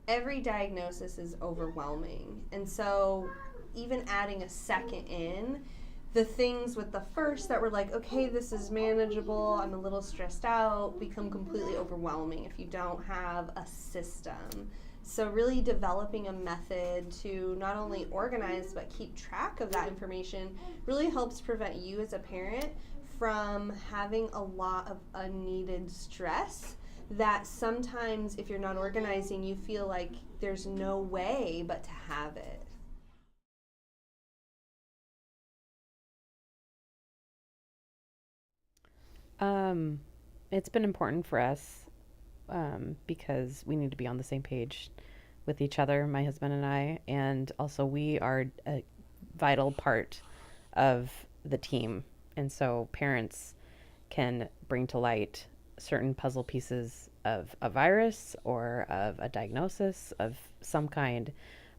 every diagnosis is overwhelming. And so, even adding a second in, the things with the first that were like, okay, this is manageable, I'm a little stressed out, become completely overwhelming if you don't have a system. So, really developing a method to not only organize but keep track of that information really helps prevent you as a parent from having a lot of unneeded stress that sometimes, if you're not organizing, you feel like there's no way but to have it. Um, it's been important for us because we need to be on the same page with each other, my husband and I, and also we are a vital part of the team. And so parents can bring to light certain puzzle pieces of a virus or of a diagnosis of some kind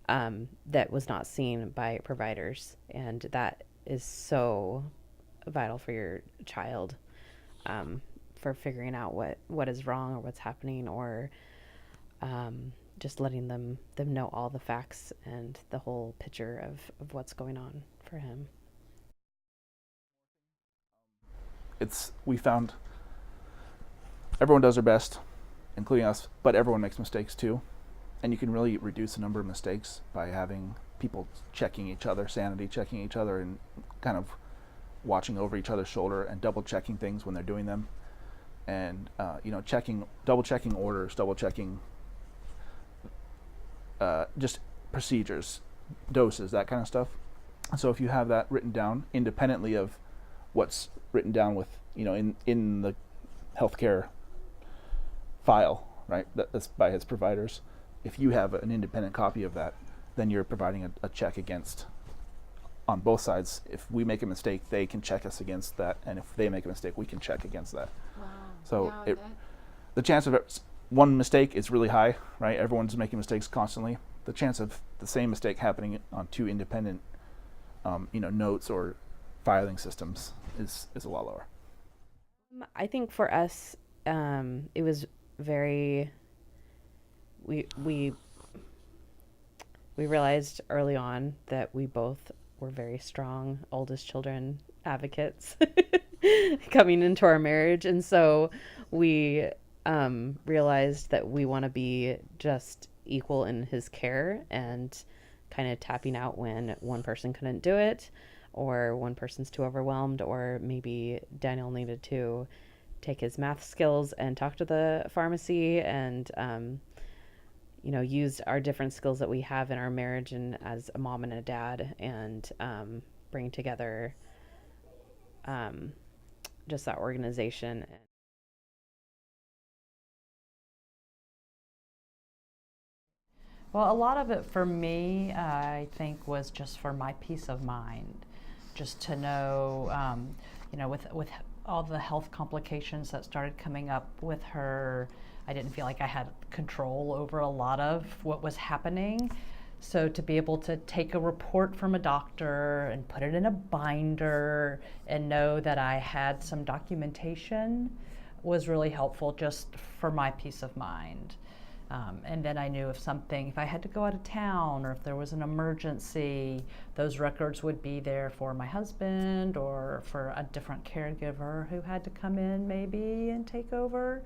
that was not seen by providers. And that is so vital for your child, um, for figuring out what is wrong or what's happening, or just letting them know all the facts and the whole picture of what's going on for him. It's we found everyone does their best, including us, but everyone makes mistakes too, and you can really reduce the number of mistakes by having people checking each other, sanity checking each other, and kind of watching over each other's shoulder and double checking things when they're doing them, and double checking orders, double checking just procedures, doses, that kind of stuff. So if you have that written down independently of what's written down with in the healthcare file, right? That's by his providers. If you have an independent copy of that, then you're providing a check against on both sides. If we make a mistake, they can check us against that, and if they make a mistake, we can check against that. Wow. So Yeah, the chance of one mistake is really high, right? Everyone's making mistakes constantly. The chance of the same mistake happening on two independent, notes or filing systems is a lot lower. I think for us, it was very we we we realized early on that we both were very strong oldest children advocates coming into our marriage, and so we realized that we want to be just equal in his care and kind of tapping out when one person couldn't do it or one person's too overwhelmed, or maybe Daniel needed to take his math skills and talk to the pharmacy, and used our different skills that we have in our marriage and as a mom and a dad, and bring together um, just that organization. Well, a lot of it for me, I think, was just for my peace of mind, just to know, with all the health complications that started coming up with her, I didn't feel like I had control over a lot of what was happening. So to be able to take a report from a doctor and put it in a binder and know that I had some documentation was really helpful just for my peace of mind. And then I knew if I had to go out of town or if there was an emergency, those records would be there for my husband or for a different caregiver who had to come in maybe and take over.